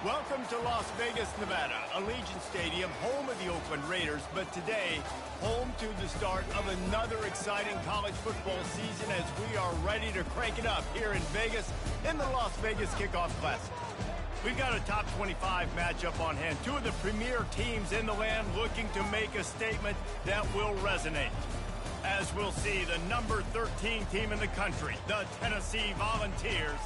Welcome to Las Vegas, Nevada, Allegiant Stadium, home of the Oakland Raiders, but today, home to the start of another exciting college football season as we are ready to crank it up here in Vegas in the Las Vegas Kickoff Classic. We've got a top 25 matchup on hand, two of the premier teams in the land looking to make a statement that will resonate. As we'll see, the number 13 team in the country, the Tennessee Volunteers,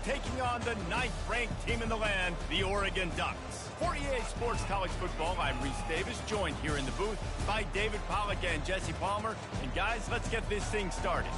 taking on the 9th-ranked team in the land, the Oregon Ducks. For EA Sports College Football, I'm Reese Davis, joined here in the booth by David Pollack and Jesse Palmer. And guys, let's get this thing started.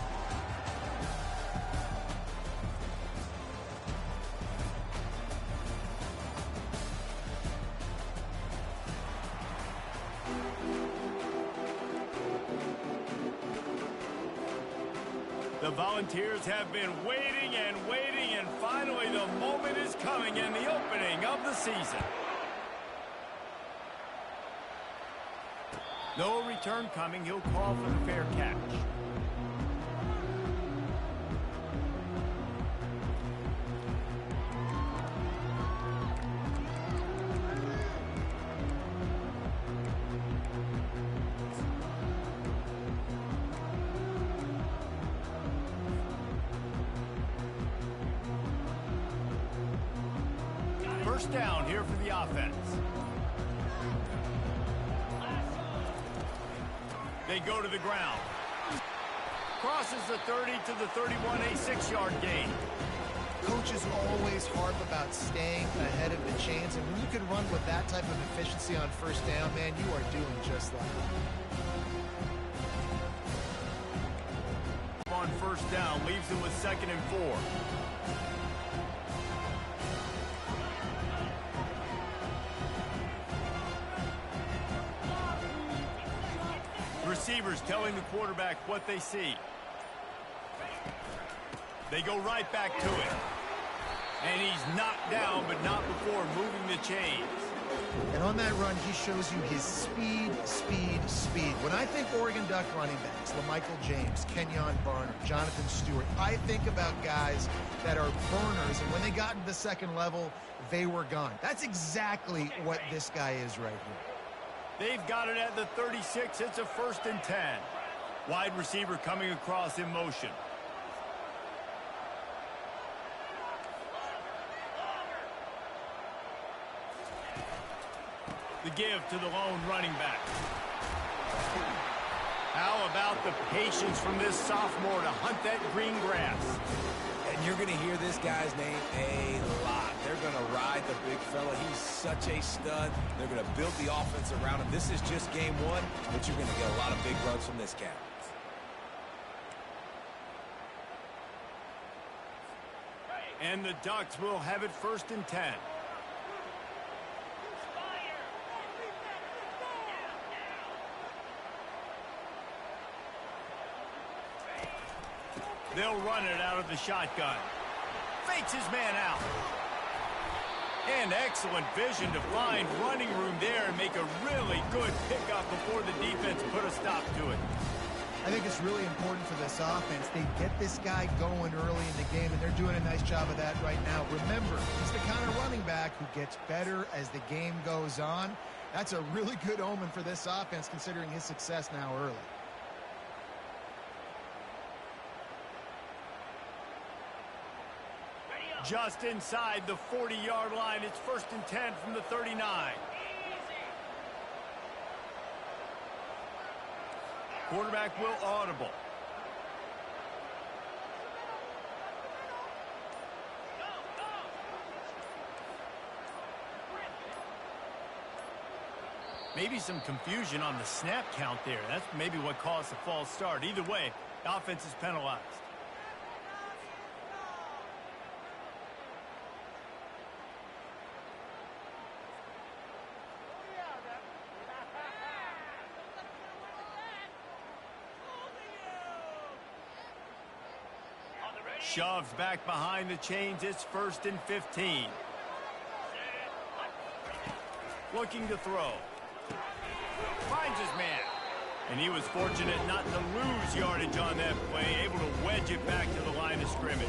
The Volunteers have been waiting and waiting, and finally the moment is coming in the opening of the season. No return coming. He'll call for the fair catch. First down here for the offense. They go to the ground. Crosses the 30 to the 31, a 6-yard gain. Coaches always harp about staying ahead of the chains, and when you can run with that type of efficiency on first down, man, you are doing just that. On first down, leaves them with 2nd and 4. Receivers telling the quarterback what they see. They go right back to it. And he's knocked down, but not before moving the chains. And on that run, he shows you his speed, speed, speed. When I think Oregon Duck running backs, LaMichael James, Kenyon Barner, Jonathan Stewart, I think about guys that are burners, and when they got into the second level, they were gone. That's exactly what this guy is right here. They've got it at the 36. It's a 1st and 10. Wide receiver coming across in motion. The give to the lone running back. How about the patience from this sophomore to hunt that green grass? And you're going to hear this guy's name a lot. They're going to ride the big fella. He's such a stud. They're going to build the offense around him. This is just game one, but you're going to get a lot of big runs from this cat. And the Ducks will have it 1st and 10. They'll run it out of the shotgun. Fakes his man out. And excellent vision to find running room there and make a really good pickup before the defense put a stop to it. I think it's really important for this offense. They get this guy going early in the game, and they're doing a nice job of that right now. Remember, he's the kind of running back who gets better as the game goes on. That's a really good omen for this offense, considering his success now early. Just inside the 40-yard line. It's 1st and 10 from the 39. Quarterback will audible. Maybe some confusion on the snap count there. That's maybe what caused the false start. Either way, the offense is penalized. Shoves back behind the chains. It's 1st and 15. Looking to throw. Finds his man. And he was fortunate not to lose yardage on that play, able to wedge it back to the line of scrimmage.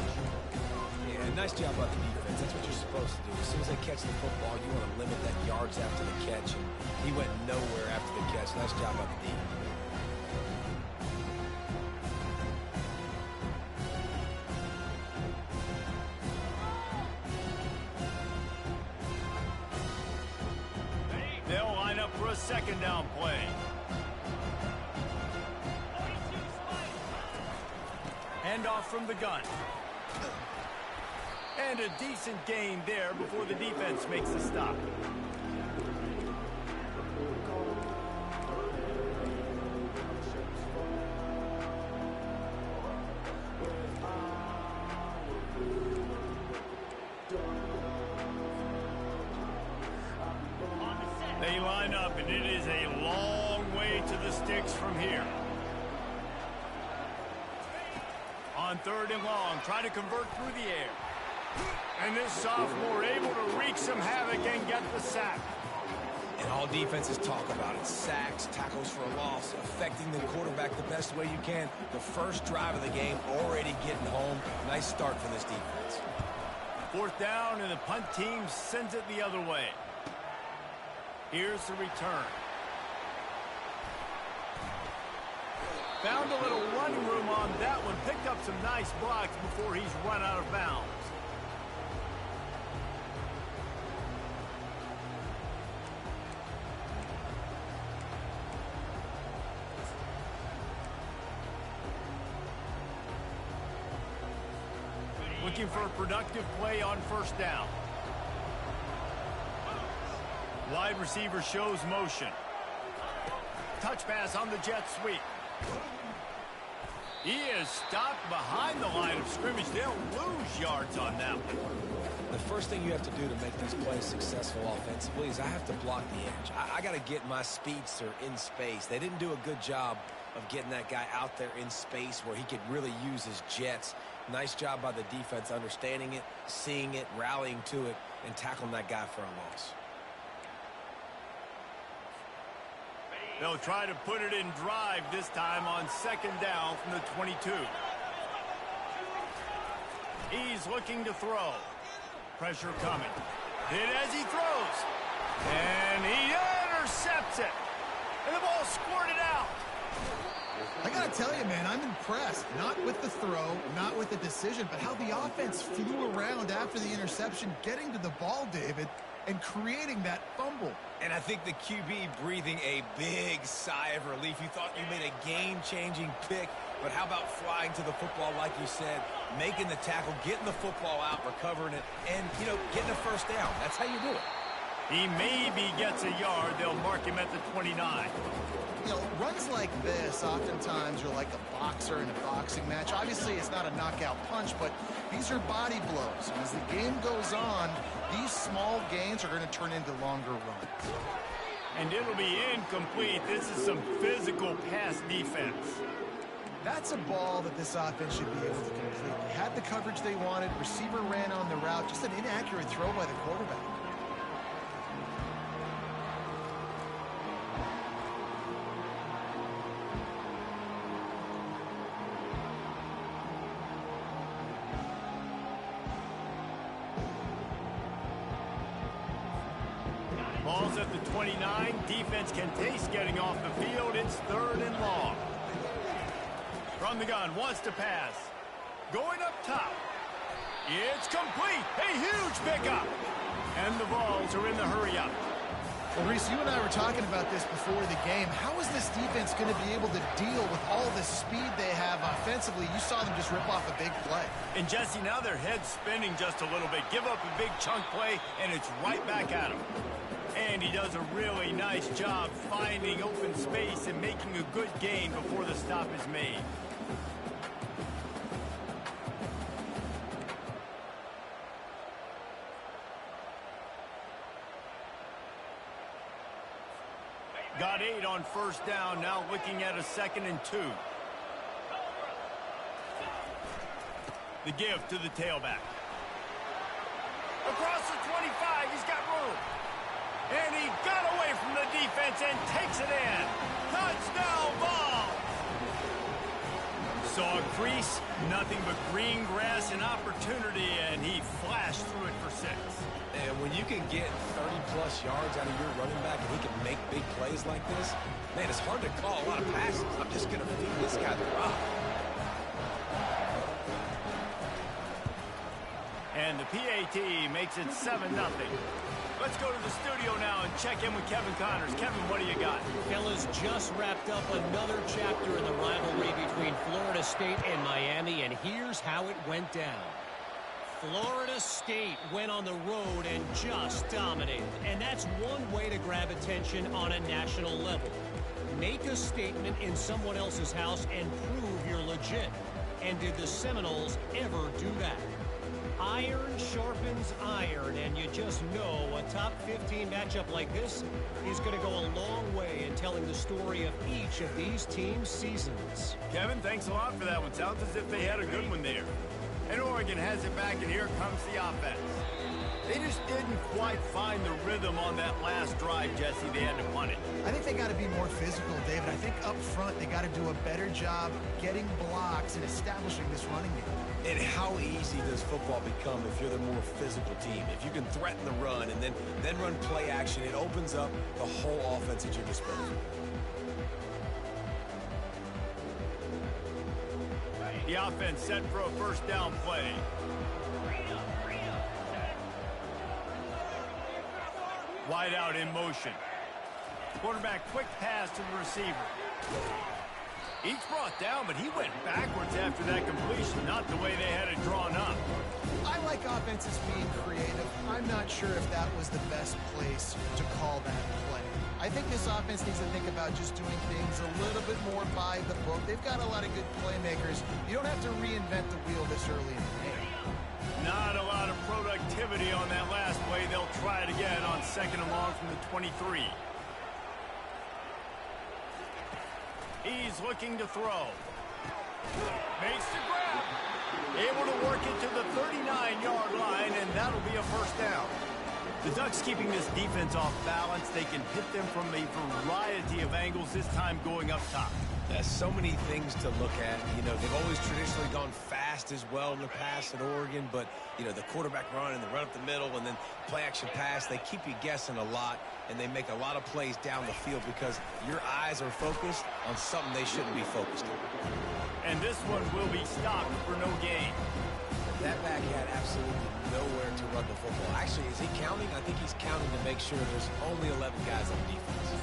Yeah, nice job by the defense. That's what you're supposed to do. As soon as they catch the football, you want to limit that yards after the catch. And he went nowhere after the catch. Nice job by the defense. They'll line up for a 2nd down play. Hand off from the gun. And a decent gain there before the defense makes the stop. They line up, and it is a long way to the sticks from here. On 3rd and long, try to convert through the air. And this sophomore able to wreak some havoc and get the sack. And all defenses talk about it. Sacks, tackles for a loss, affecting the quarterback the best way you can. The first drive of the game, already getting home. Nice start for this defense. 4th down, and the punt team sends it the other way. Here's the return. Found a little running room on that one. Picked up some nice blocks before he's run out of bounds. Looking for a productive play on 1st down. Wide receiver shows motion. Touch pass on the jet sweep. He is stopped behind the line of scrimmage. They'll lose yards on that one. The first thing you have to do to make these plays successful offensively is I have to block the edge. I got to get my speedster in space. They didn't do a good job of getting that guy out there in space where he could really use his jets. Nice job by the defense understanding it, seeing it, rallying to it, and tackling that guy for a loss. They'll try to put it in drive this time on 2nd down from the 22. He's looking to throw. Pressure coming. Hit as he throws. And he intercepts it. And the ball squirted out. I got to tell you, man, I'm impressed. Not with the throw, not with the decision, but how the offense flew around after the interception, getting to the ball, David, and creating that fumble. And I think the QB breathing a big sigh of relief. You thought you made a game-changing pick, but how about flying to the football, like you said, making the tackle, getting the football out, recovering it, and, you know, getting a 1st down. That's how you do it. He maybe gets a yard. They'll mark him at the 29. You know, runs like this oftentimes are like a boxer in a boxing match. Obviously, it's not a knockout punch, but these are body blows. And as the game goes on, these small gains are going to turn into longer runs. And it'll be incomplete. This is some physical pass defense. That's a ball that this offense should be able to complete. They had the coverage they wanted. Receiver ran on the route. Just an inaccurate throw by the quarterback. Ball's at the 29. Defense can taste getting off the field. It's 3rd and long. From the gun, wants to pass. Going up top. It's complete. A huge pickup. And the Vols are in the hurry-up. Well, Reese, you and I were talking about this before the game. How is this defense going to be able to deal with all the speed they have offensively? You saw them just rip off a big play. And, Jesse, now their head's spinning just a little bit. Give up a big chunk play, and it's right back at him. And he does a really nice job finding open space and making a good gain before the stop is made. Got 8 on 1st down, now looking at a 2nd and 2. The give to the tailback. Across the 25, he's got room. And he got away from the defense and takes it in. Touchdown ball. Saw a crease, nothing but green grass and opportunity, and he flashed through it for 6. And when you can get 30-plus yards out of your running back and he can make big plays like this, man, it's hard to call a lot of passes. I'm just going to feed this guy the rock. And the PAT makes it 7-0. Let's go to the studio now and check in with Kevin Connors. Kevin, what do you got? Fellas, just wrapped up another chapter in the rivalry between Florida State and Miami, and here's how it went down. Florida State went on the road and just dominated. And that's one way to grab attention on a national level. Make a statement in someone else's house and prove you're legit. And did the Seminoles ever do that? Iron sharpens iron, and you just know a top 15 matchup like this is going to go a long way in telling the story of each of these teams' seasons. Kevin, thanks a lot for that one. Sounds as if they had a good one there. And Oregon has it back, and here comes the offense. They just didn't quite find the rhythm on that last drive, Jesse. They had to punt it. I think they got to be more physical, David. I think up front they got to do a better job getting blocks and establishing this running game. And how easy does football become if you're the more physical team? If you can threaten the run and then run play action, it opens up the whole offense at your disposal. The offense set for a first down play. Wide out in motion. Quarterback quick pass to the receiver. Each brought down, but he went backwards after that completion, not the way they had it drawn up. I like offenses being creative. I'm not sure if that was the best place to call that play. I think this offense needs to think about just doing things a little bit more by the book. They've got a lot of good playmakers. You don't have to reinvent the wheel this early in the game. Not a lot of productivity on that last play. They'll try it again on 2nd and long from the 23. He's looking to throw. Makes the grab. Able to work it to the 39-yard line, and that'll be a first down. The Ducks keeping this defense off balance. They can hit them from a variety of angles, this time going up top. There's so many things to look at. You know, they've always traditionally gone fast as well in the past at Oregon, but, you know, the quarterback run and the run up the middle and then play action pass, they keep you guessing a lot, and they make a lot of plays down the field because your eyes are focused on something they shouldn't be focused on. And this one will be stopped for no gain. That back had absolutely nowhere to run the football. Actually, is he counting? I think he's counting to make sure there's only 11 guys on defense.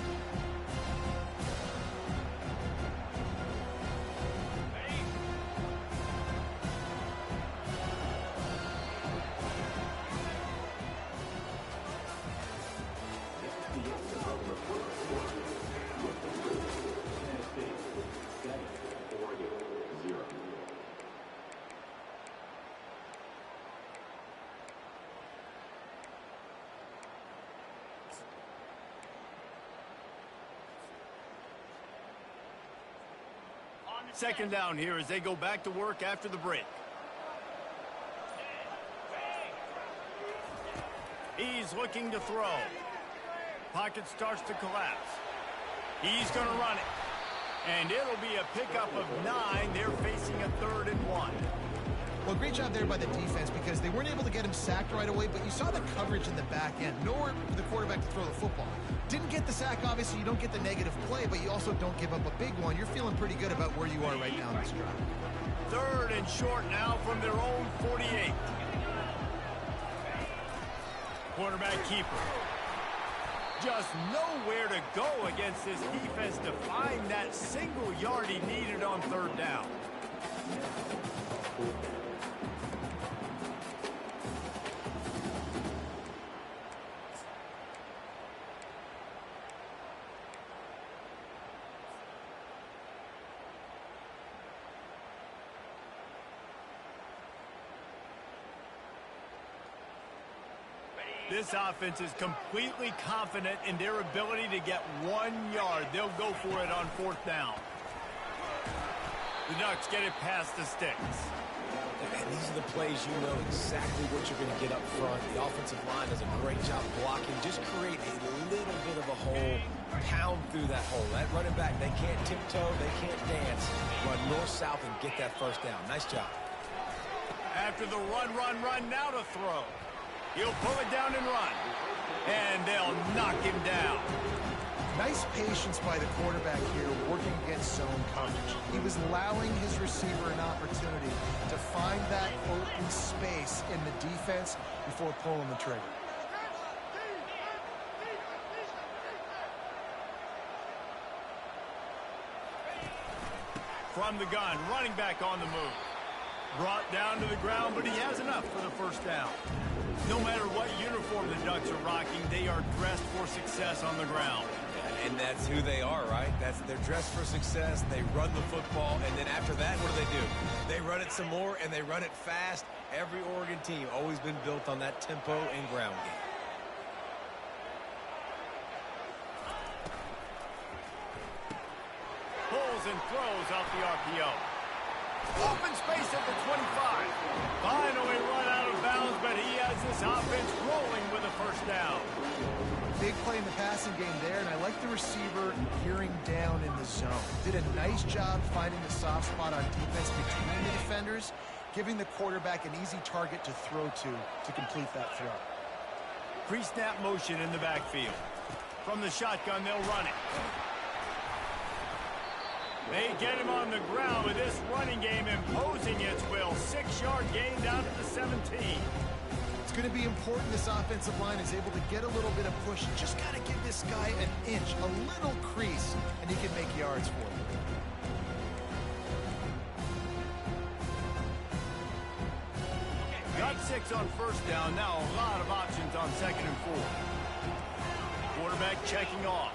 Second down here as they go back to work after the break. He's looking to throw. Pocket starts to collapse. He's going to run it. And it'll be a pickup of 9. They're facing a 3rd and 1. Well, great job there by the defense because they weren't able to get him sacked right away, but you saw the coverage in the back end. Nowhere for the quarterback to throw the football. Didn't get the sack, obviously. You don't get the negative play, but you also don't give up a big one. You're feeling pretty good about where you are right now in this drive. 3rd and short now from their own 48. Quarterback keeper. Just nowhere to go against this defense to find that single yard he needed on 3rd down. This offense is completely confident in their ability to get 1 yard. They'll go for it on 4th down. The Ducks get it past the sticks. And these are the plays you know exactly what you're going to get up front. The offensive line does a great job blocking. Just create a little bit of a hole, pound through that hole. That running back, they can't tiptoe, they can't dance. Run north-south and get that first down. Nice job. After the run, now to throw. He'll pull it down and run. And they'll knock him down. Nice patience by the quarterback here working against zone coverage. He was allowing his receiver an opportunity to find that open space in the defense before pulling the trigger. From the gun, running back on the move. Brought down to the ground, but he has enough for the first down. No matter what uniform the Ducks are rocking, they are dressed for success on the ground. And that's who they are, right? They're dressed for success. They run the football, and then after that, what do? They run it some more, and they run it fast. Every Oregon team always been built on that tempo and ground game. Pulls and throws off the RPO. Open space at the 25. Finally run out of bounds, but he has this offense rolling with a first down. Big play in the passing game there, and I like the receiver gearing down in the zone. Did a nice job finding the soft spot on defense between the defenders, giving the quarterback an easy target to throw to complete that throw. Pre-snap motion in the backfield. From the shotgun, they'll run it. They get him on the ground with this running game imposing its will. 6-yard gain down to the 17. It's going to be important this offensive line is able to get a little bit of push. Just got to give this guy an inch, a little crease, and he can make yards for you. Got 6 on first down. Now a lot of options on 2nd and 4. Quarterback checking off.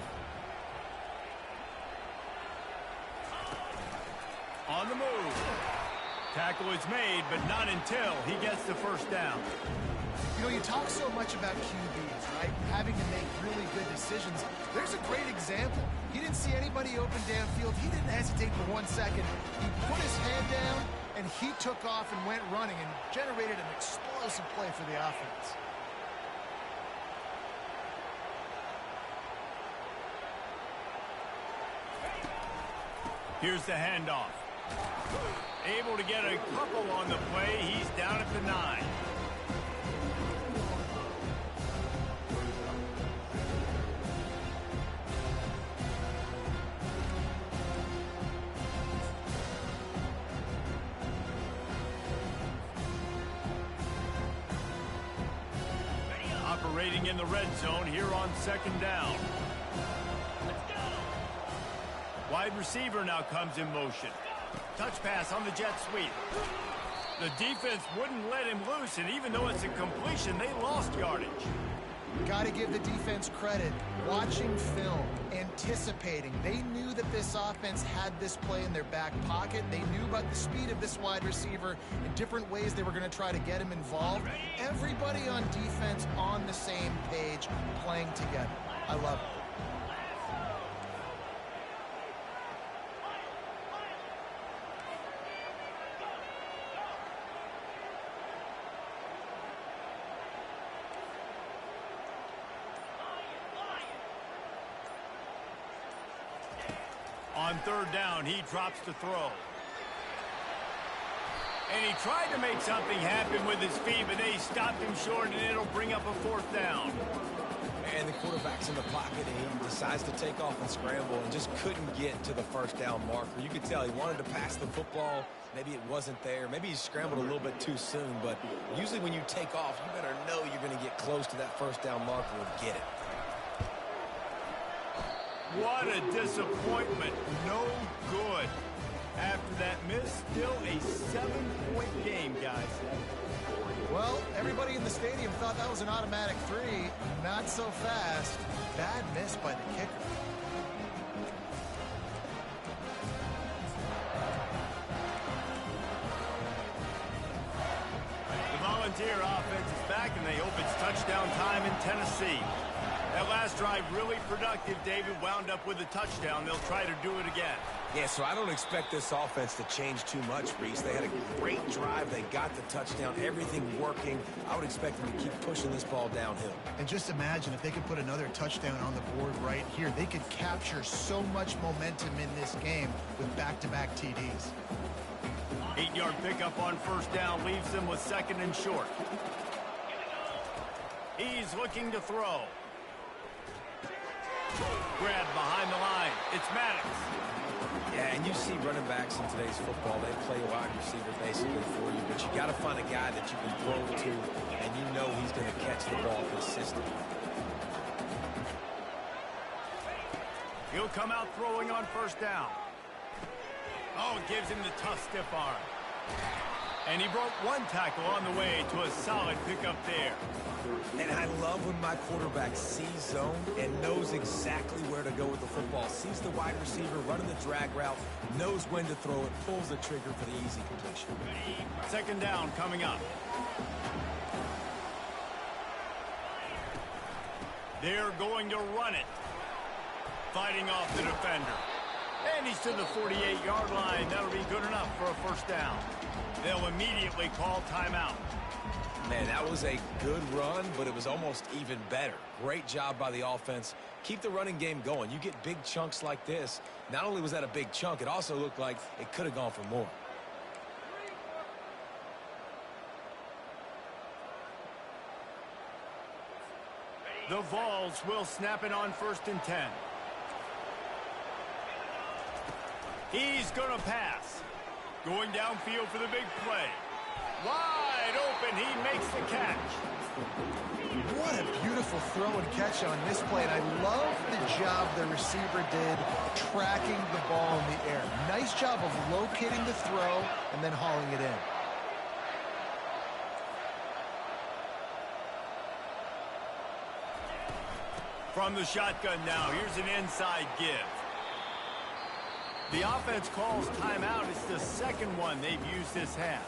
On the move. Tackle is made, but not until he gets the first down. You know, you talk so much about QBs, right? Having to make really good decisions. There's a great example. He didn't see anybody open downfield. He didn't hesitate for 1 second. He put his head down, and he took off and went running and generated an explosive play for the offense. Here's the handoff. Able to get a couple on the play. He's down at the 9. Operating in the red zone here on 2nd down. Wide receiver now comes in motion. Touch pass on the jet sweep. The defense wouldn't let him loose, and even though it's a completion, they lost yardage. Got to give the defense credit. Watching film, anticipating. They knew that this offense had this play in their back pocket. They knew about the speed of this wide receiver and different ways they were going to try to get him involved. Everybody on defense on the same page, playing together. I love it. On 3rd down, he drops to throw. And he tried to make something happen with his feet, but they stopped him short, and it'll bring up a 4th down. And the quarterback's in the pocket, and he decides to take off and scramble and just couldn't get to the first down marker. You could tell he wanted to pass the football. Maybe it wasn't there. Maybe he scrambled a little bit too soon, but usually when you take off, you better know you're going to get close to that first down marker and get it. What a disappointment. No good. After that miss, still a 7-point game, guys. Well, everybody in the stadium thought that was an automatic 3. Not so fast. Bad miss by the kicker. The Volunteer offense is back, and they hope it's touchdown time in Tennessee. That last drive really productive. David wound up with a touchdown. They'll try to do it again. Yeah, so I don't expect this offense to change too much, Reese. They had a great drive. They got the touchdown. Everything working. I would expect them to keep pushing this ball downhill. And just imagine if they could put another touchdown on the board right here. They could capture so much momentum in this game with back-to-back TDs. 8-yard pickup on first down leaves them with second and short. He's looking to throw. Grab behind the line. It's Maddox. Yeah, and you see running backs in today's football, they play wide receiver basically for you, but you got to find a guy that you can throw to, and you know he's going to catch the ball consistently. He'll come out throwing on first down. Oh, it gives him the tough stiff arm. And he broke one tackle on the way to a solid pickup there. And I love when my quarterback sees zone and knows exactly where to go with the football. Sees the wide receiver running the drag route, knows when to throw it, pulls the trigger for the easy completion. Second down coming up. They're going to run it. Fighting off the defender. And he's to the 48-yard line. That'll be good enough for a first down. They'll immediately call timeout. Man, that was a good run, but it was almost even better. Great job by the offense. Keep the running game going. You get big chunks like this. Not only was that a big chunk, it also looked like it could have gone for more. The Vols will snap it on first and 10. He's going to pass. Going downfield for the big play. Wide open. He makes the catch. What a beautiful throw and catch on this play. And I love the job the receiver did tracking the ball in the air. Nice job of locating the throw and then hauling it in. From the shotgun now, here's an inside give. The offense calls timeout. It's the second one they've used this half.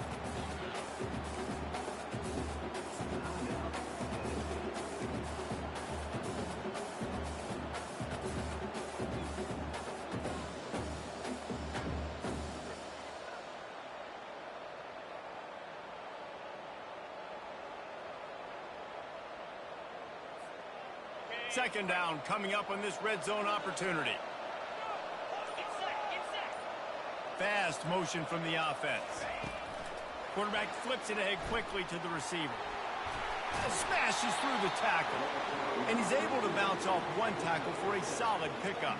Second down coming up on this red zone opportunity. Fast motion from the offense. Quarterback flips it ahead quickly to the receiver. Smashes through the tackle. And he's able to bounce off one tackle for a solid pickup.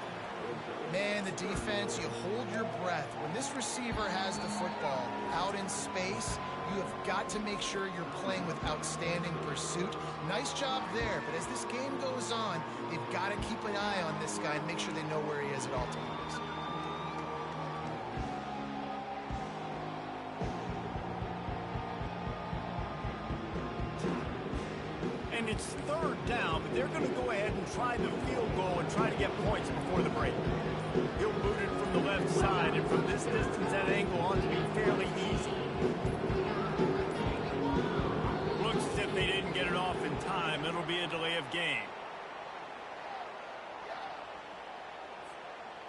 Man, the defense, you hold your breath. When this receiver has the football out in space, you have got to make sure you're playing with outstanding pursuit. Nice job there, but as this game goes on, they've got to keep an eye on this guy and make sure they know where he is at all times. And it's third down, but they're going to go ahead and try the field goal and try to get points before the break. He'll boot it from the left side, and from this distance, that angle ought to be fairly easy. Looks as if they didn't get it off in time. It'll be a delay of game.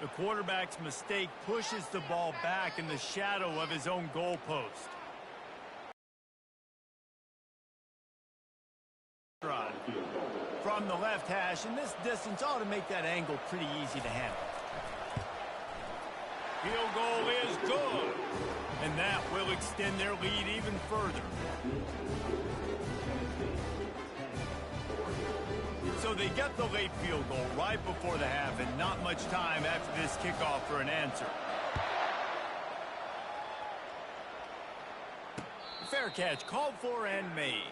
The quarterback's mistake pushes the ball back in the shadow of his own goalpost. From the left hash, and this distance ought to make that angle pretty easy to handle. Field goal is good, and that will extend their lead even further. So they get the late field goal right before the half, and not much time after this kickoff for an answer. Fair catch called for and made.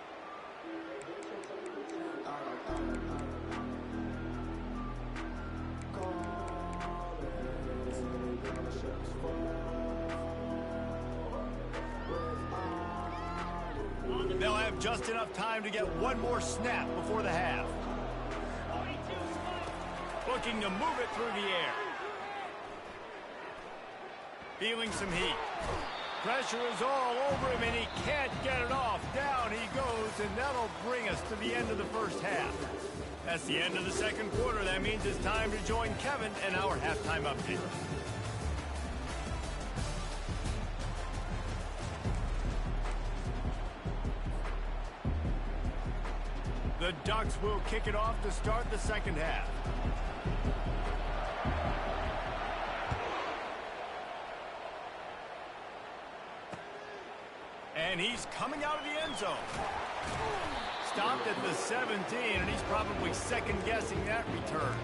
They'll have just enough time to get one more snap before the half. Looking to move it through the air. Feeling some heat. Pressure is all over him, and he can't get it off. Down he goes, and that'll bring us to the end of the first half. That's the end of the second quarter. That means it's time to join Kevin and our halftime update. The Ducks will kick it off to start the second half. And he's coming out of the end zone. Stopped at the 17, and he's probably second-guessing that return.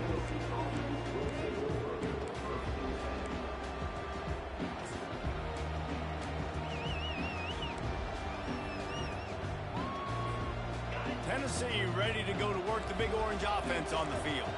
Tennessee ready to go to work the Big Orange offense on the field.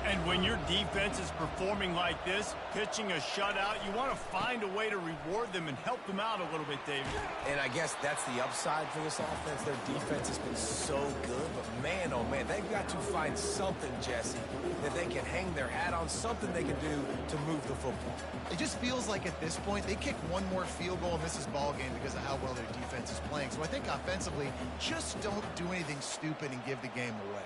And when your defense is performing like this, pitching a shutout, you want to find a way to reward them and help them out a little bit, David. And I guess that's the upside for this offense. Their defense has been so good, but man, oh man, they've got to find something, Jesse, that they can hang their hat on, something they can do to move the football. It just feels like at this point, they kick one more field goal and miss this ball game because of how well their defense is playing. So I think offensively, just don't do anything stupid and give the game away.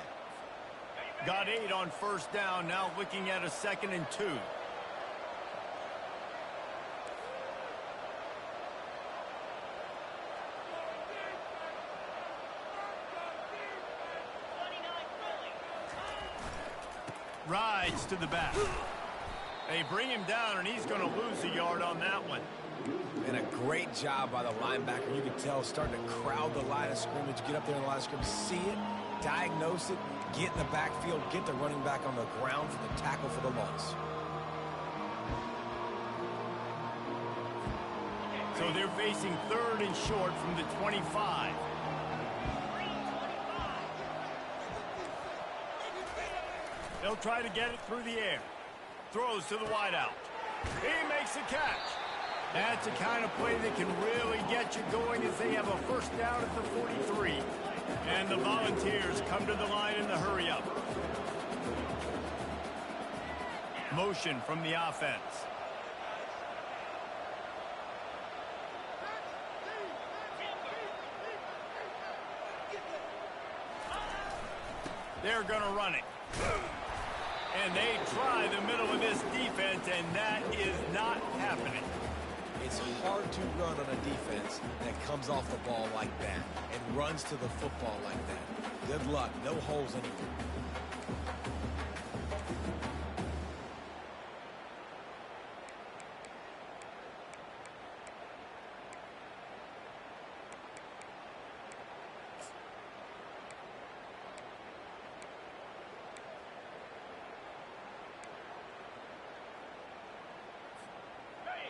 Got 8 on first down, now looking at a 2nd and 2. Rides to the back. They bring him down, and he's going to lose a yard on that one. And a great job by the linebacker. You can tell starting to crowd the line of scrimmage, get up there in the line of scrimmage, see it, diagnose it, get in the backfield, get the running back on the ground for the tackle for the loss. So they're facing 3rd and short from the 25. They'll try to get it through the air. Throws to the wideout. He makes the catch. That's the kind of play that can really get you going as they have a first down at the 43. And the Volunteers come to the line in the hurry-up. Motion from the offense. They're going to run it. And they try the middle of this defense, and that is not happening. It's hard to run on a defense that comes off the ball like that and runs to the football like that. Good luck. No holes anywhere.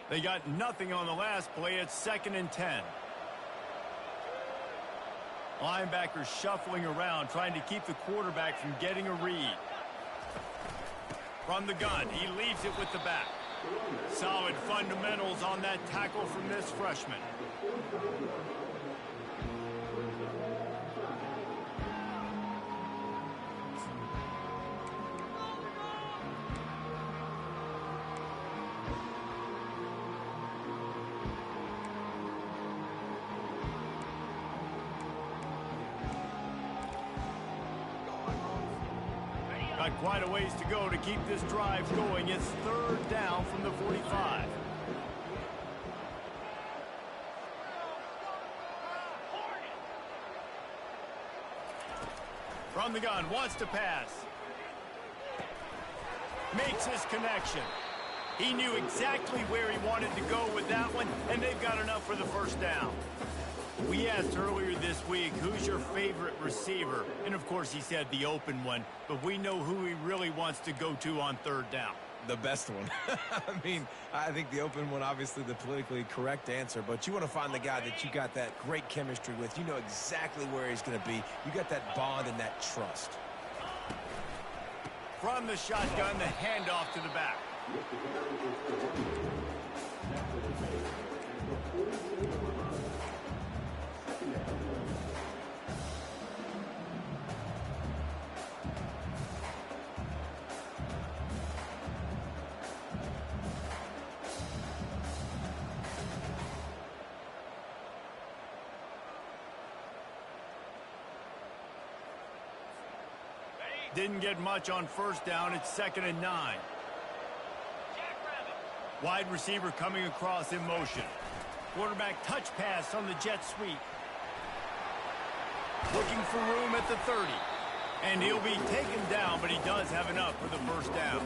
They got nothing on the last play. It's 2nd and 10. Linebackers shuffling around, trying to keep the quarterback from getting a read. From the gun, he leaves it with the back. Solid fundamentals on that tackle from this freshman. Got quite a ways to go to keep this drive going. It's 3rd down from the 45. From the gun, wants to pass. Makes his connection. He knew exactly where he wanted to go with that one, and they've got enough for the first down. We asked earlier this week, who's your favorite receiver? And, of course, he said the open one, but we know who he really wants to go to on 3rd down. The best one. I mean, I think the open one, obviously the politically correct answer, but you want to find the guy that you got that great chemistry with. You know exactly where he's going to be. You got that bond and that trust. From the shotgun, the handoff to the back. Didn't get much on first down. It's 2nd and 9. Wide receiver coming across in motion. Quarterback touch pass on the jet sweep. Looking for room at the 30. And he'll be taken down, but he does have enough for the first down.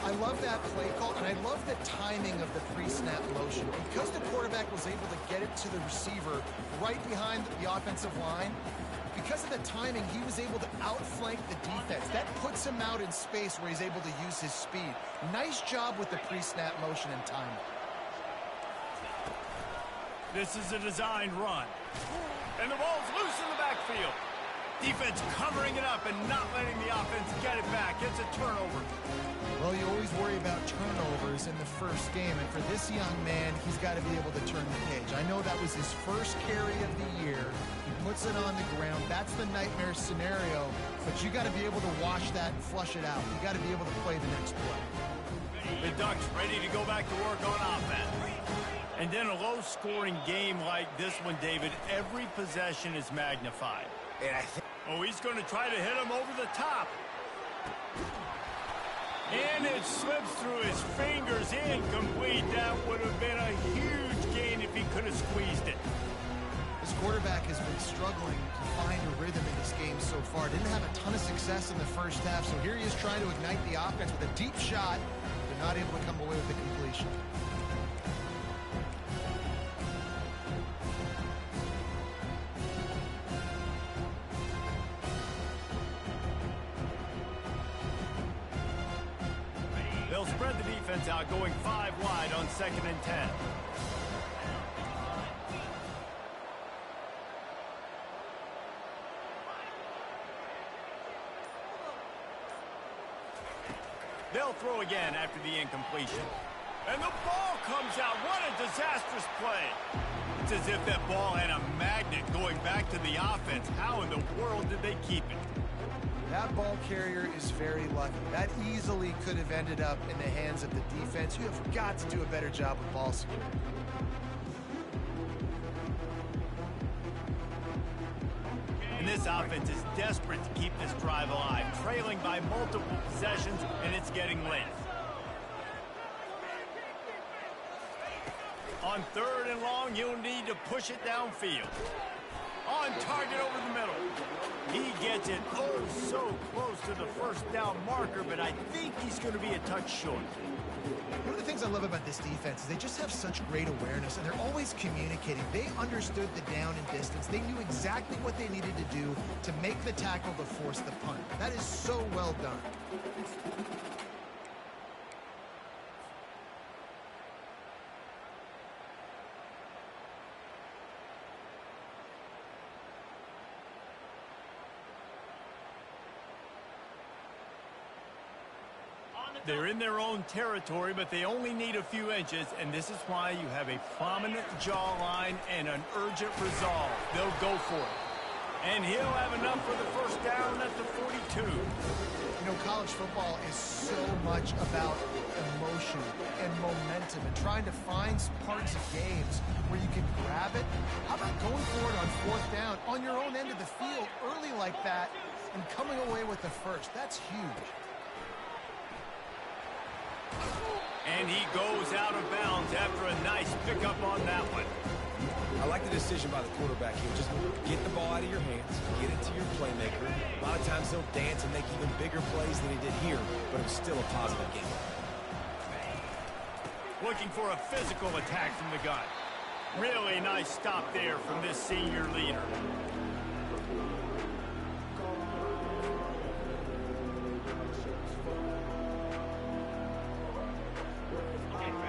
I love that play call, and I love the timing of the pre-snap motion. Because the quarterback was able to get it to the receiver right behind the offensive line, because of the timing, he was able to outflank the defense. That puts him out in space where he's able to use his speed. Nice job with the pre-snap motion and timing. This is a designed run. And the ball's loose in the backfield. Defense covering it up and not letting the offense get it back. It's a turnover. Well, you always worry about turnovers in the first game, and for this young man, he's got to be able to turn the page. I know that was his first carry of the year. He puts it on the ground. That's the nightmare scenario, but you got to be able to wash that and flush it out. You got to be able to play the next play. The Ducks ready to go back to work on offense. And then a low-scoring game like this one, David, every possession is magnified. And oh, he's going to try to hit him over the top. And it slips through his fingers, incomplete. That would have been a huge gain if he could have squeezed it. This quarterback has been struggling to find a rhythm in this game so far. Didn't have a ton of success in the first half, so here he is trying to ignite the offense with a deep shot. They're not able to come away with the completion. They'll spread the defense out, going 5 wide on 2nd and 10. They'll throw again after the incompletion. And the ball comes out. What a disastrous play. It's as if that ball had a magnet going back to the offense. How in the world did they keep it? That ball carrier is very lucky. That easily could have ended up in the hands of the defense. You have got to do a better job with ball security. And this offense is desperate to keep this drive alive, trailing by multiple possessions, and it's getting late. On 3rd and long, you'll need to push it downfield. On target over the middle. He gets it oh so close to the first down marker, but I think he's going to be a touch short. One of the things I love about this defense is they just have such great awareness, and they're always communicating. They understood the down and distance. They knew exactly what they needed to do to make the tackle to force the punt. That is so well done. They're in their own territory, but they only need a few inches, and this is why you have a prominent jawline and an urgent resolve. They'll go for it. And he'll have enough for the first down at the 42. You know, college football is so much about emotion and momentum and trying to find parts of games where you can grab it. How about going for it on 4th down on your own end of the field early like that and coming away with the first? That's huge. And he goes out of bounds after a nice pickup on that one. I like the decision by the quarterback here. Just get the ball out of your hands, get it to your playmaker. A lot of times he'll dance and make even bigger plays than he did here, but it was still a positive game. Looking for a physical attack from the gun. Really nice stop there from this senior leader.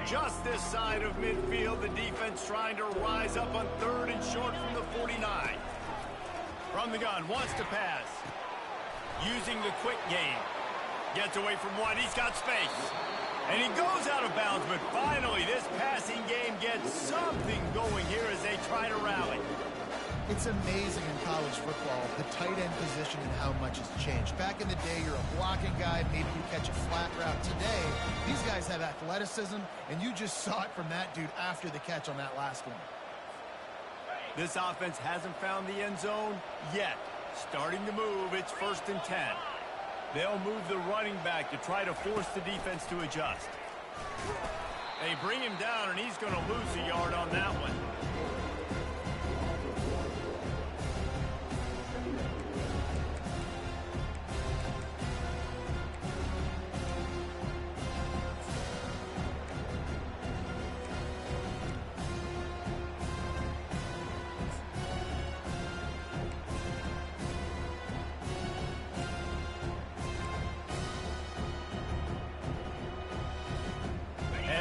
Just this side of midfield, the defense trying to rise up on 3rd and short from the 49. From the gun, wants to pass. Using the quick game. Gets away from one, he's got space. And he goes out of bounds, but finally this passing game gets something going here as they try to rally. It's amazing in college football, the tight end position and how much has changed. Back in the day, you're a blocking guy, maybe you catch a flat route. Today, these guys have athleticism, and you just saw it from that dude after the catch on that last one. This offense hasn't found the end zone yet. Starting to move, it's 1st and 10. They'll move the running back to try to force the defense to adjust. They bring him down, and he's going to lose a yard on that one.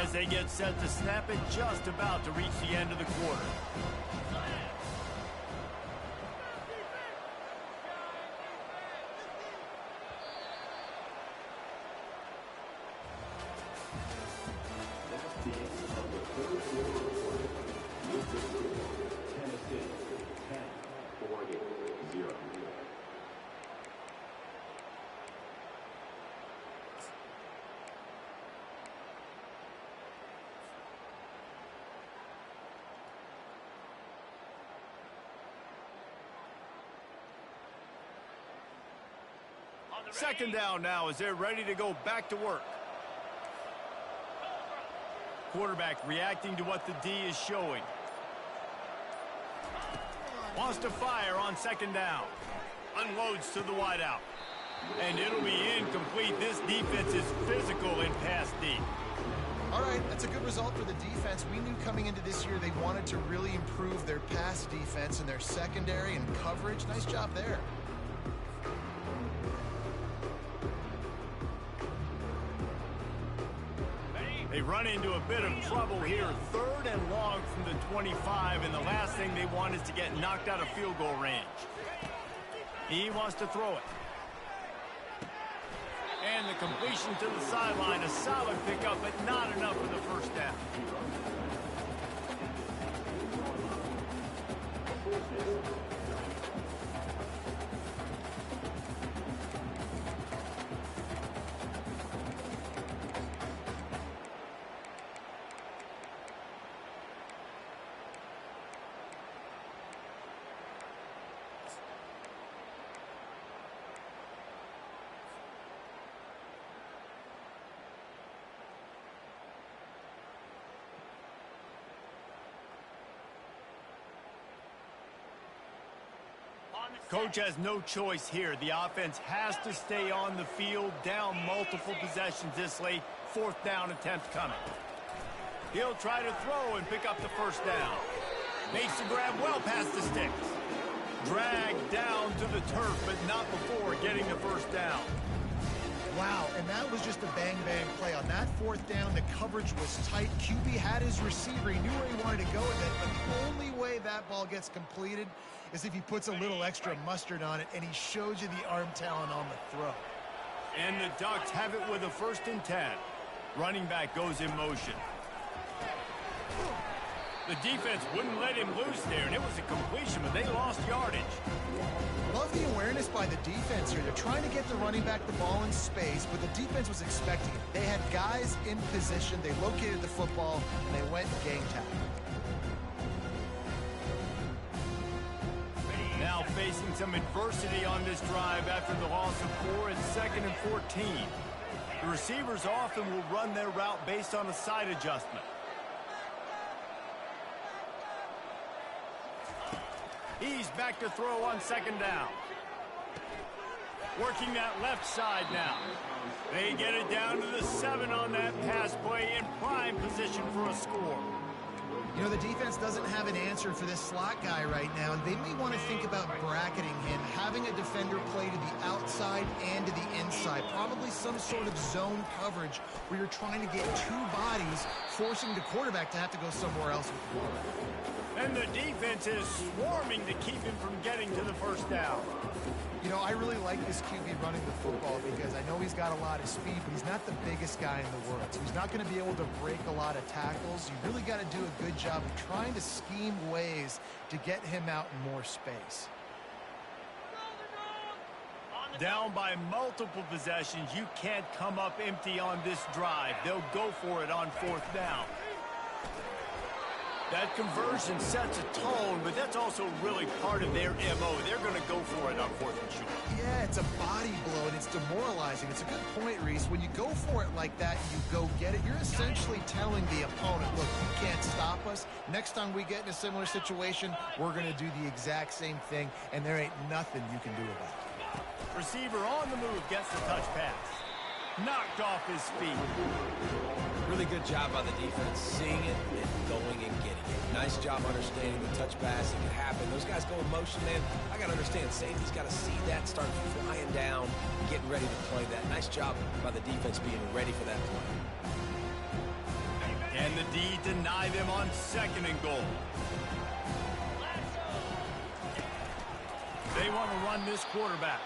As they get set to snap it, just about to reach the end of the quarter. Second down now as they're ready to go back to work. Quarterback reacting to what the D is showing. Wants to fire on second down. Unloads to the wideout. And it'll be incomplete. This defense is physical in pass D. All right, that's a good result for the defense. We knew coming into this year they wanted to really improve their pass defense and their secondary and coverage. Nice job there. They run into a bit of trouble here. 3rd and long from the 25, and the last thing they want is to get knocked out of field goal range. He wants to throw it. And the completion to the sideline, a solid pickup, but not enough for the first down. Coach has no choice here. The offense has to stay on the field, down multiple possessions this late. 4th down attempt coming. He'll try to throw and pick up the first down. Makes the grab well past the sticks. Dragged down to the turf, but not before getting the first down. Wow, and that was just a bang-bang play. On that 4th down, the coverage was tight. QB had his receiver. He knew where he wanted to go with it, but the only way that ball gets completed is if he puts a little extra mustard on it, and he shows you the arm talent on the throw. And the Ducks have it with a 1st and 10. Running back goes in motion. The defense wouldn't let him loose there, and it was a completion, but they lost yardage. Love the awareness by the defense here. They're trying to get the running back the ball in space, but the defense was expecting it. They had guys in position. They located the football, and they went and game tackle. Now facing some adversity on this drive after the loss of 4 and 2nd and 14. The receivers often will run their route based on a side adjustment. He's back to throw on 2nd down. Working that left side now. They get it down to the 7 on that pass play in prime position for a score. You know, the defense doesn't have an answer for this slot guy right now, and they may want to think about bracketing him, having a defender play to the outside and to the inside. Probably some sort of zone coverage where you're trying to get 2 bodies, forcing the quarterback to have to go somewhere else with the ball. And the defense is swarming to keep him from getting to the first down. You know, I really like this QB running the football because I know he's got a lot of speed, but he's not the biggest guy in the world. So he's not going to be able to break a lot of tackles. You really got to do a good job of trying to scheme ways to get him out in more space. Down by multiple possessions, you can't come up empty on this drive. They'll go for it on 4th down. That conversion sets a tone, but that's also also really part of their MO. They're going to go for it on 4th and short. Yeah, it's a body blow, and it's demoralizing. It's a good point, Reese. When you go for it like that, you go get it. You're essentially telling the opponent, look, you can't stop us. Next time we get in a similar situation, we're going to do the exact same thing, and there ain't nothing you can do about it. Receiver on the move, gets the touch pass. Knocked off his feet. Really good job by the defense, seeing it and going and getting it. Nice job understanding the touch pass. It can happen. Those guys go in motion, man. I got to understand, safety's got to see that, start flying down, getting ready to play that. Nice job by the defense being ready for that play. And the D deny them on 2nd and goal. They want to run this quarterback.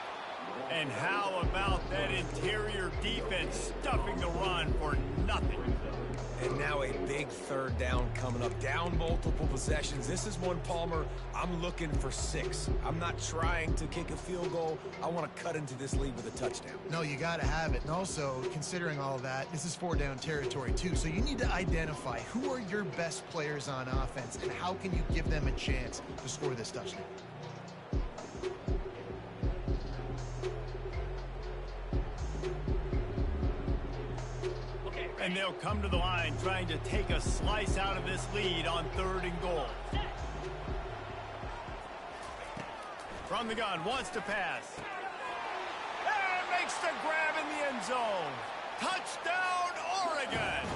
And how about that interior defense stuffing the run for nothing? And now a big 3rd down coming up. Down multiple possessions. This is one, Palmer, I'm looking for 6. I'm not trying to kick a field goal. I want to cut into this lead with a touchdown. No, you got to have it. And also, considering all that, this is 4-down territory, too. So you need to identify who are your best players on offense and how can you give them a chance to score this touchdown. And they'll come to the line trying to take a slice out of this lead on 3rd and goal. From the gun, wants to pass. And makes the grab in the end zone. Touchdown, Oregon!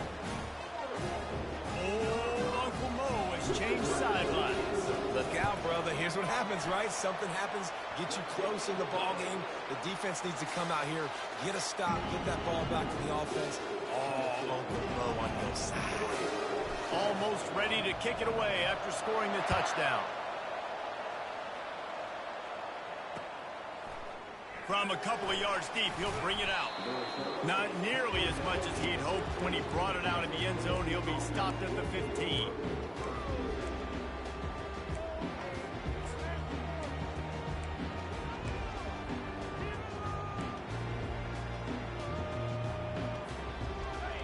Oh, Uncle Mo has changed sidelines. Look out, brother. Here's what happens, right? Something happens, get you close in the ball game. The defense needs to come out here, get a stop, get that ball back to the offense. Oh, Uncle Mo on your side. Almost ready to kick it away after scoring the touchdown. From a couple of yards deep, he'll bring it out. Not nearly as much as he'd hoped when he brought it out in the end zone. He'll be stopped at the 15.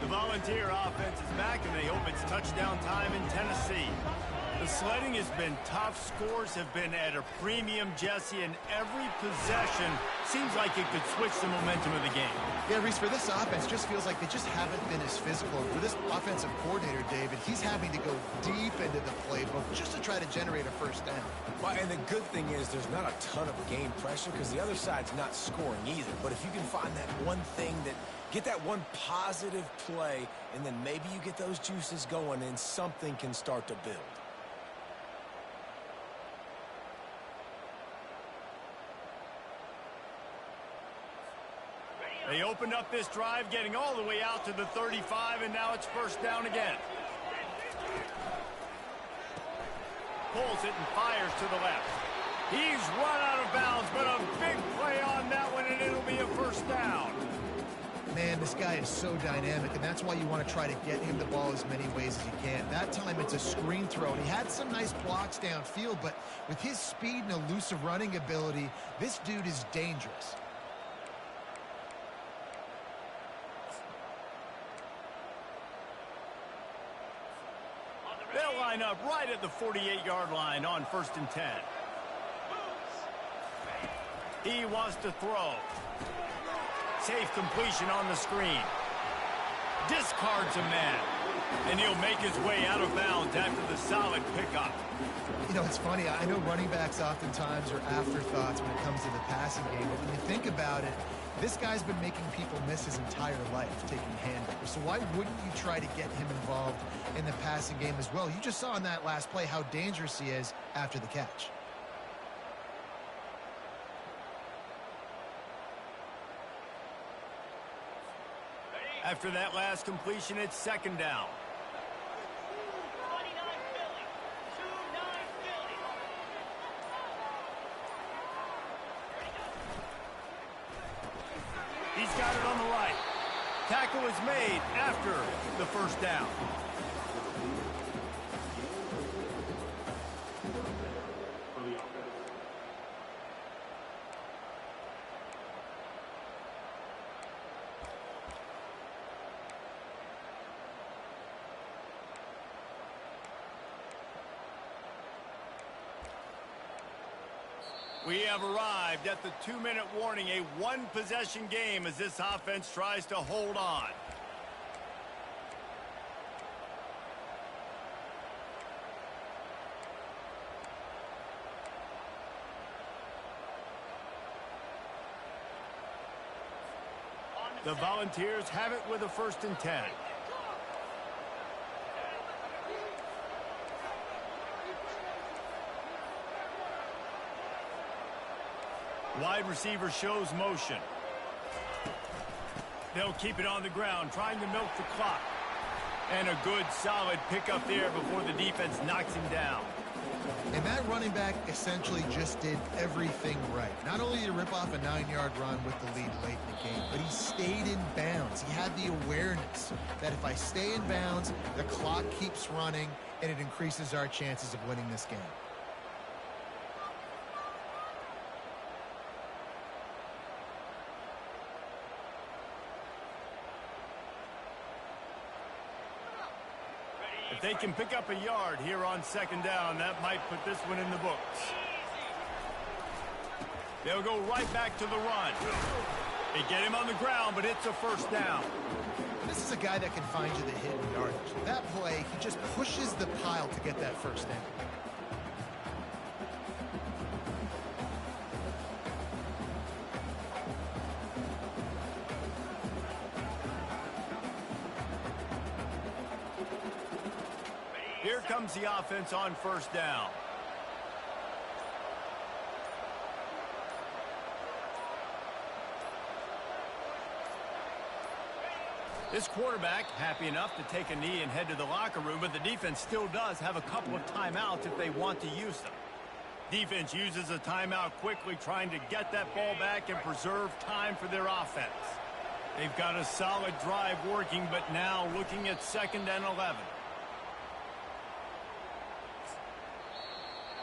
The Volunteer offense is back, and they hope it's touchdown time in Tennessee. The sledding has been tough. Scores have been at a premium, Jesse, and every possession seems like it could switch the momentum of the game. Yeah, Reese, for this offense, just feels like they just haven't been as physical. For this offensive coordinator, David, he's having to go deep into the playbook just to try to generate a 1st down. Well, and the good thing is there's not a ton of game pressure because the other side's not scoring either. But if you can find that one thing that get that one positive play, and then maybe you get those juices going and something can start to build. They opened up this drive, getting all the way out to the 35, and now it's 1st down again. Pulls it and fires to the left. He's run out of bounds, but a big play on that one, and it'll be a 1st down. Man, this guy is so dynamic, and that's why you want to try to get him the ball as many ways as you can. That time it's a screen throw, and he had some nice blocks downfield, but with his speed and elusive running ability, this dude is dangerous. They'll line up right at the 48-yard line on 1st and 10. He wants to throw. Safe completion on the screen. Discards a man. And he'll make his way out of bounds after the solid pickup. You know, it's funny. I know running backs oftentimes are afterthoughts when it comes to the passing game. But when you think about it, this guy's been making people miss his entire life taking handovers. So why wouldn't you try to get him involved in the passing game as well? You just saw in that last play how dangerous he is after the catch. After that last completion, it's 2nd down. He's got it on the right. Tackle is made after the 1st down. We have arrived at the 2-minute warning, a one-possession game as this offense tries to hold on. The Volunteers have it with a 1st and 10. Wide receiver shows motion. They'll keep it on the ground, trying to milk the clock. And a good, solid pickup there before the defense knocks him down. And that running back essentially just did everything right. Not only did he rip off a 9-yard run with the lead late in the game, but he stayed in bounds. He had the awareness that if I stay in bounds, the clock keeps running, and it increases our chances of winning this game. If they can pick up a yard here on 2nd down, that might put this one in the books. They'll go right back to the run. They get him on the ground, but it's a 1st down. This is a guy that can find you the hidden yardage. That play, he just pushes the pile to get that 1st down. Here comes the offense on 1st down. This quarterback happy enough to take a knee and head to the locker room, but the defense still does have a couple of timeouts if they want to use them. Defense uses a timeout quickly, trying to get that ball back and preserve time for their offense. They've got a solid drive working, but now looking at 2nd and 11.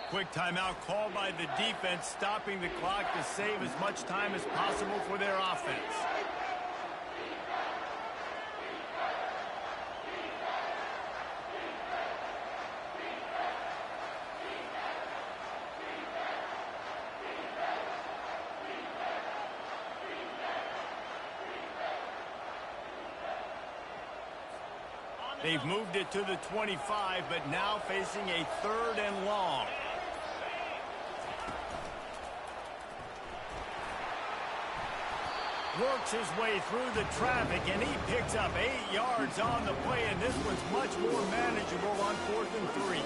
Quick timeout called by the defense, stopping the clock to save as much time as possible for their offense. They've moved it to the 25, but now facing a 3rd and long. Works his way through the traffic, and he picks up 8 yards on the play, and this one's much more manageable on 4th and 3.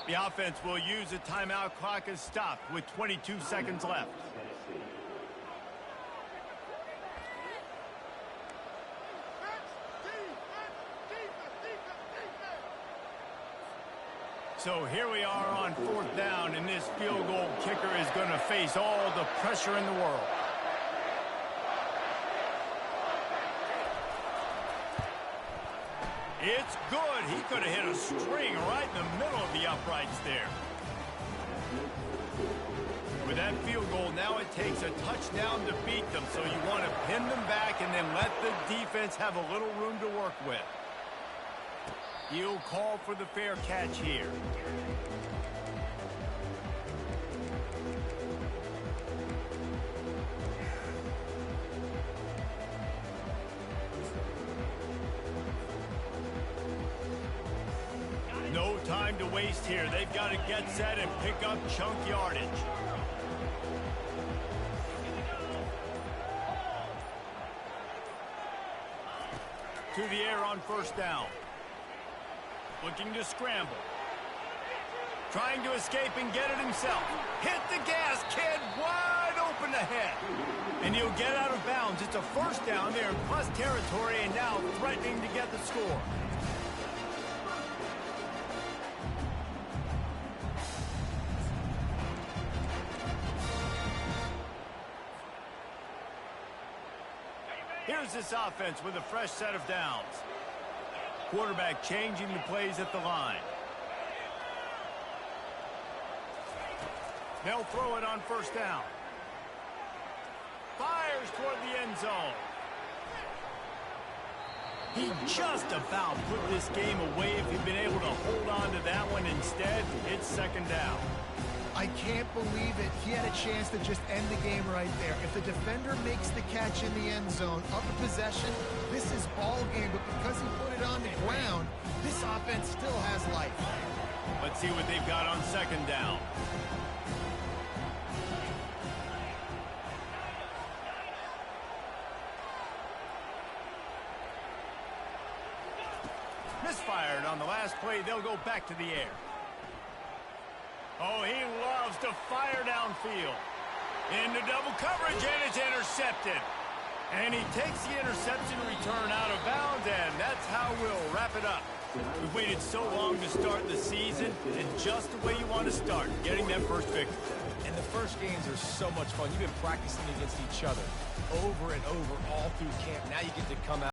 The offense will use a timeout. Clock is stopped with 22 seconds left. So here we are on 4th down, and this field goal kicker is going to face all the pressure in the world. It's good. He could have hit a string right in the middle of the uprights there. With that field goal, now it takes a touchdown to beat them, so you want to pin them back and then let the defense have a little room to work with. He'll call for the fair catch here. No time to waste here. They've got to get set and pick up chunk yardage. To the air on 1st down. Looking to scramble. Trying to escape and get it himself. Hit the gas, kid. Wide open ahead. And he'll get out of bounds. It's a 1st down there in plus territory, and now threatening to get the score. Here's this offense with a fresh set of downs. Quarterback changing the plays at the line. They'll throw it on first down. Fires toward the end zone. He just about put this game away if he'd been able to hold on to that one. Instead, it's second down. I can't believe it. He had a chance to just end the game right there. If the defender makes the catch in the end zone, up a possession, this is ball game. But because he put it on the ground, this offense still has life. Let's see what they've got on second down. Misfired on the last play. They'll go back to the air. Oh, he loves to fire downfield. Into double coverage, and it's intercepted. And he takes the interception return out of bounds, and that's how we'll wrap it up. We've waited so long to start the season, and just the way you want to start, getting that first victory. And the first games are so much fun. You've been practicing against each other over and over all through camp. Now you get to come out